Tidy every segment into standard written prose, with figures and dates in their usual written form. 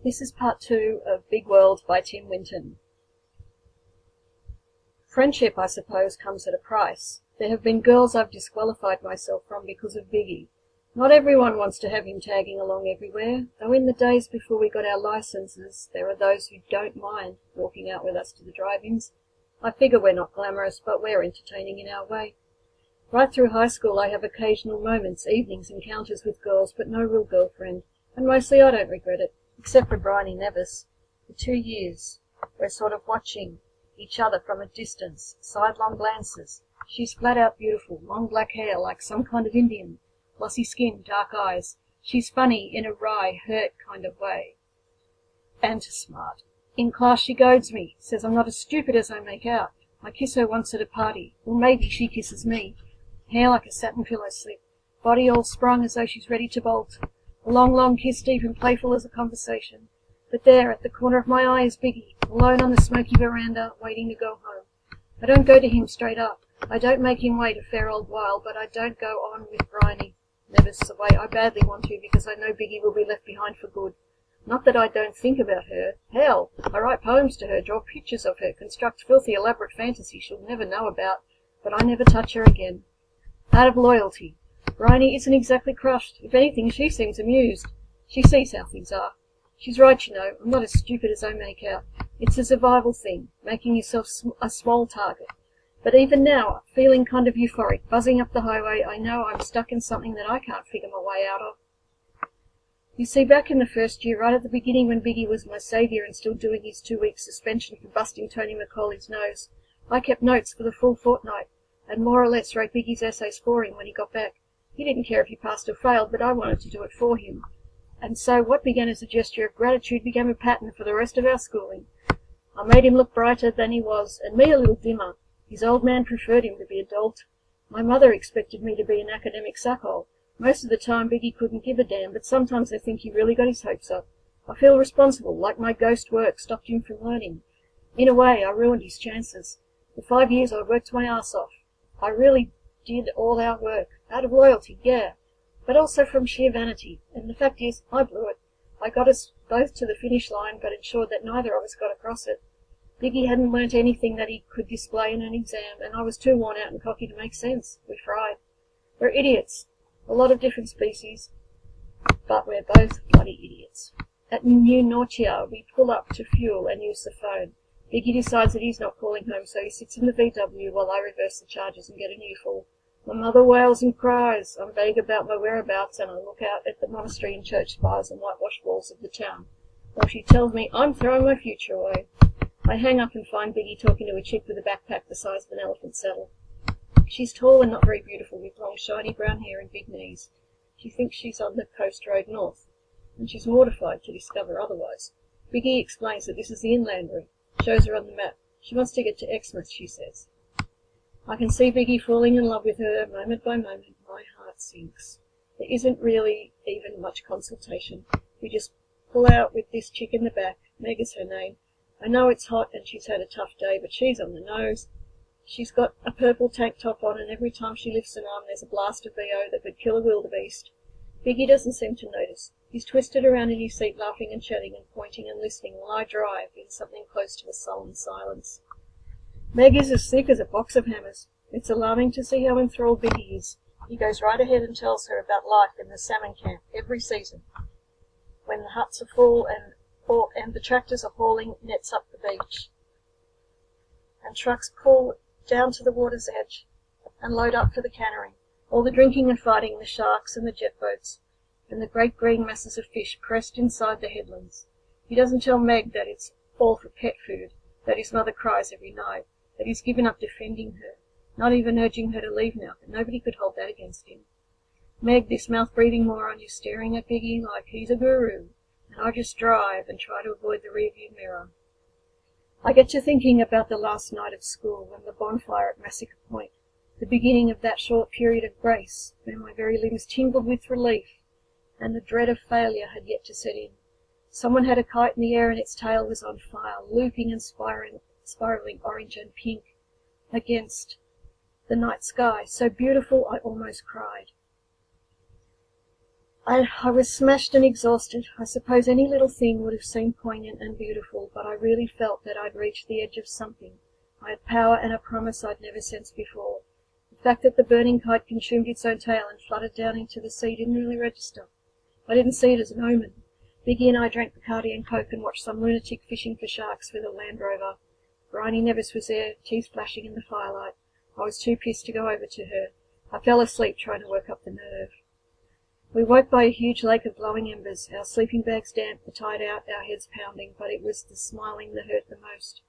This is part 2 of Big World by Tim Winton. Friendship, I suppose, comes at a price. There have been girls I've disqualified myself from because of Biggie. Not everyone wants to have him tagging along everywhere, though in the days before we got our licenses, there are those who don't mind walking out with us to the drive-ins. I figure we're not glamorous, but we're entertaining in our way. Right through high school I have occasional moments, evenings, encounters with girls, but no real girlfriend, and mostly I don't regret it. Except for Bryony Nevis. For 2 years, we're sort of watching each other from a distance, sidelong glances. She's flat out beautiful, long black hair like some kind of Indian, glossy skin, dark eyes. She's funny in a wry, hurt kind of way. And smart. In class she goads me, says I'm not as stupid as I make out. I kiss her once at a party, or maybe she kisses me. Hair like a satin pillow slip, body all sprung as though she's ready to bolt. A long, long kiss, deep and playful as a conversation. But there, at the corner of my eye, is Biggie, alone on the smoky veranda, waiting to go home. I don't go to him straight up. I don't make him wait a fair old while, but I don't go on with Bryony Nevis the way I badly want to, because I know Biggie will be left behind for good. Not that I don't think about her. Hell, I write poems to her, draw pictures of her, construct filthy, elaborate fantasies she'll never know about, but I never touch her again. Out of loyalty. Bryony isn't exactly crushed. If anything, she seems amused. She sees how things are. She's right, you know. I'm not as stupid as I make out. It's a survival thing, making yourself a small target. But even now, feeling kind of euphoric, buzzing up the highway, I know I'm stuck in something that I can't figure my way out of. You see, back in the first year, right at the beginning when Biggie was my saviour and still doing his 2-week suspension for busting Tony McCauley's nose, I kept notes for the full fortnight, and more or less wrote Biggie's essays for him when he got back. He didn't care if he passed or failed, but I wanted to do it for him. And so what began as a gesture of gratitude became a pattern for the rest of our schooling. I made him look brighter than he was, and me a little dimmer. His old man preferred him to be a dolt. My mother expected me to be an academic suckhole. Most of the time Biggie couldn't give a damn, but sometimes I think he really got his hopes up. I feel responsible, like my ghost work stopped him from learning. In a way, I ruined his chances. For 5 years I worked my ass off. I really did all our work. Out of loyalty, yeah, but also from sheer vanity, and the fact is, I blew it. I got us both to the finish line, but ensured that neither of us got across it. Biggie hadn't learnt anything that he could display in an exam, and I was too worn out and cocky to make sense. We fried. We're idiots. A lot of different species, but we're both bloody idiots. At New Nortia, we pull up to fuel and use the phone. Biggie decides that he's not calling home, so he sits in the VW while I reverse the charges and get a new full. My mother wails and cries. I'm vague about my whereabouts, and I look out at the monastery and church spires and whitewashed walls of the town, while she tells me I'm throwing my future away. I hang up and find Biggie talking to a chick with a backpack the size of an elephant saddle. She's tall and not very beautiful, with long shiny brown hair and big knees. She thinks she's on the coast road north, and she's mortified to discover otherwise. Biggie explains that this is the inland route, shows her on the map. She wants to get to Exmouth, she says. I can see Biggie falling in love with her moment by moment. My heart sinks. There isn't really even much consultation. We just pull out with this chick in the back. Meg is her name. I know it's hot and she's had a tough day, but she's on the nose. She's got a purple tank top on, and every time she lifts an arm there's a blast of VO that could kill a wildebeest. Biggie doesn't seem to notice. He's twisted around in his seat, laughing and chatting and pointing and listening, while I drive in something close to a sullen silence. Meg is as thick as a box of hammers. It's alarming to see how enthralled Biggie is. He goes right ahead and tells her about life in the salmon camp every season, when the huts are full and the tractors are hauling nets up the beach, and trucks pull down to the water's edge and load up for the cannery. All the drinking and fighting, the sharks and the jet boats, and the great green masses of fish pressed inside the headlands. He doesn't tell Meg that it's all for pet food, that his mother cries every night, that he's given up defending her, not even urging her to leave now, but nobody could hold that against him. Meg, this mouth-breathing moron, is staring at Biggie like he's a guru, and I just drive and try to avoid the rearview mirror. I get to thinking about the last night of school, when the bonfire at Massacre Point, the beginning of that short period of grace, when my very limbs tingled with relief, and the dread of failure had yet to set in. Someone had a kite in the air and its tail was on fire, looping and spiraling orange and pink against the night sky, so beautiful I almost cried. I was smashed and exhausted. I suppose any little thing would have seemed poignant and beautiful, but I really felt that I'd reached the edge of something. I had power and a promise I'd never sensed before. The fact that the burning kite consumed its own tail and fluttered down into the sea didn't really register. I didn't see it as an omen. Biggie and I drank Bacardi and Coke and watched some lunatic fishing for sharks with a Land Rover. Bryony Nevis was there, teeth flashing in the firelight. I was too pissed to go over to her. I fell asleep trying to work up the nerve. We woke by a huge lake of glowing embers, our sleeping bags damp, the tide out, our heads pounding, but it was the smiling that hurt the most.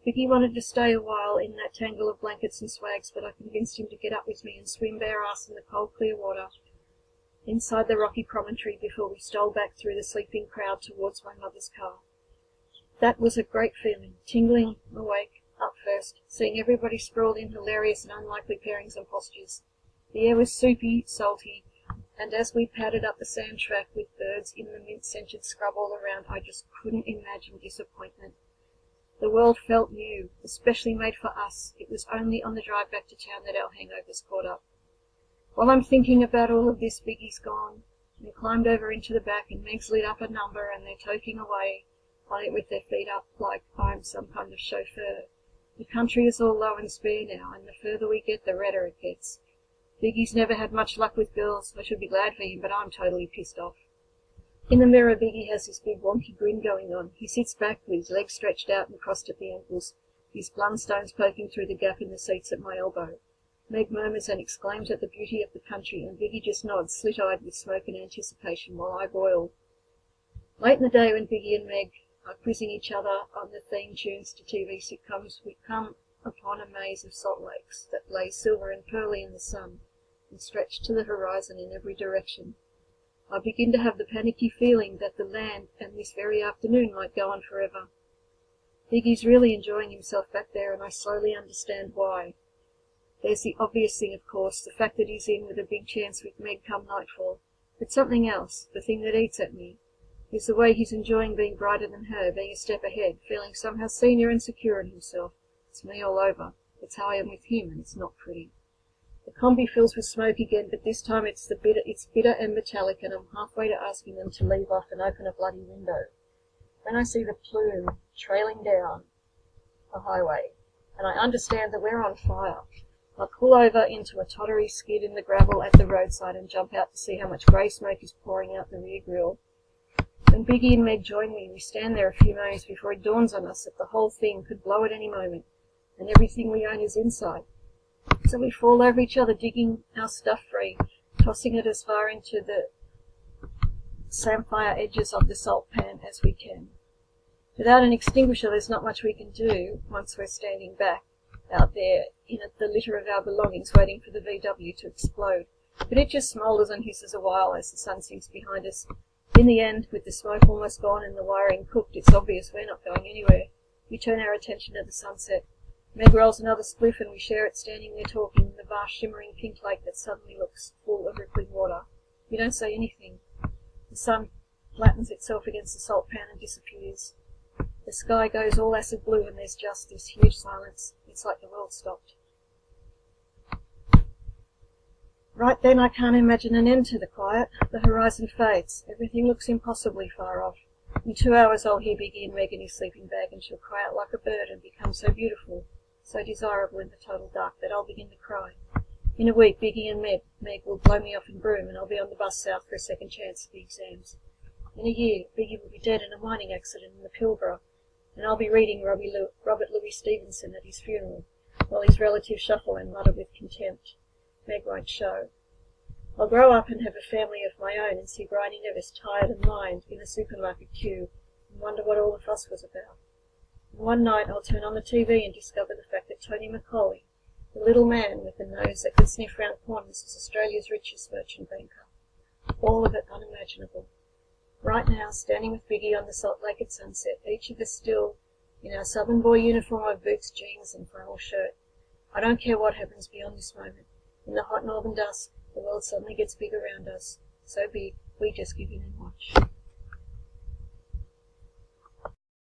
Vicky wanted to stay a while in that tangle of blankets and swags, but I convinced him to get up with me and swim bare ass in the cold, clear water inside the rocky promontory before we stole back through the sleeping crowd towards my mother's car. That was a great feeling, tingling, awake, up first, seeing everybody sprawled in hilarious and unlikely pairings and postures. The air was soupy, salty, and as we padded up the sand track with birds in the mint-scented scrub all around, I just couldn't imagine disappointment. The world felt new, especially made for us. It was only on the drive back to town that our hangovers caught up. While I'm thinking about all of this, Biggie's gone. They climbed over into the back and Meg's lit up a number and they're toking away on it with their feet up like I'm some kind of chauffeur. The country is all low and spare now, and the further we get, the redder it gets. Biggie's never had much luck with girls. I should be glad for him, but I'm totally pissed off. In the mirror, Biggie has this big wonky grin going on. He sits back with his legs stretched out and crossed at the ankles, his blundstones poking through the gap in the seats at my elbow. Meg murmurs and exclaims at the beauty of the country, and Biggie just nods, slit-eyed with smoke and anticipation, while I boil. Late in the day, when Biggie and Meg are quizzing each other on the theme tunes to TV sitcoms, we come upon a maze of salt lakes that lay silver and pearly in the sun and stretched to the horizon in every direction. I begin to have the panicky feeling that the land and this very afternoon might go on forever. Biggie's really enjoying himself back there, and I slowly understand why. There's the obvious thing, of course, the fact that he's in with a big chance with Meg come nightfall. But something else, the thing that eats at me, is the way he's enjoying being brighter than her, being a step ahead, feeling somehow senior and secure in himself. It's me all over. It's how I am with him, and it's not pretty. The combi fills with smoke again, but this time it's bitter and metallic, and I'm halfway to asking them to leave off and open a bloody window. Then I see the plume trailing down the highway, and I understand that we're on fire. I pull over into a tottery skid in the gravel at the roadside and jump out to see how much grey smoke is pouring out the rear grille. When Biggie and Meg join me, we stand there a few moments before it dawns on us that the whole thing could blow at any moment, and everything we own is inside. So we fall over each other, digging our stuff free, tossing it as far into the samphire edges of the salt pan as we can. Without an extinguisher, there's not much we can do once we're standing back out there in the litter of our belongings, waiting for the VW to explode. But it just smoulders and hisses a while as the sun sinks behind us. In the end, with the smoke almost gone and the wiring cooked, it's obvious we're not going anywhere. We turn our attention to the sunset. Meg rolls another spliff and we share it standing there talking in the vast shimmering pink lake that suddenly looks full of rippling water. We don't say anything. The sun flattens itself against the salt pan and disappears. The sky goes all acid blue and there's just this huge silence. It's like the world stopped. Right then I can't imagine an end to the quiet. The horizon fades. Everything looks impossibly far off. In 2 hours I'll hear Biggie and Meg in his sleeping bag, and she'll cry out like a bird and become so beautiful, so desirable in the total dark, that I'll begin to cry. In a week, Biggie and Meg will blow me off in Broome, and I'll be on the bus south for a second chance at the exams. In a year, Biggie will be dead in a mining accident in the Pilbara, and I'll be reading Robert Louis Stevenson at his funeral, while his relatives shuffle and mutter with contempt. Meg won't show. I'll grow up and have a family of my own and see Bryony Nevis tired and lined in a supermarket queue and wonder what all the fuss was about. And one night I'll turn on the TV and discover the fact that Tony Macaulay, the little man with the nose that can sniff round corners, is Australia's richest merchant banker. All of it unimaginable. Right now, standing with Biggie on the salt lake at sunset, each of us still in our southern boy uniform of boots, jeans and flannel shirt. I don't care what happens beyond this moment. In the hot northern dusk, the world suddenly gets big around us. So big, we just give in and watch.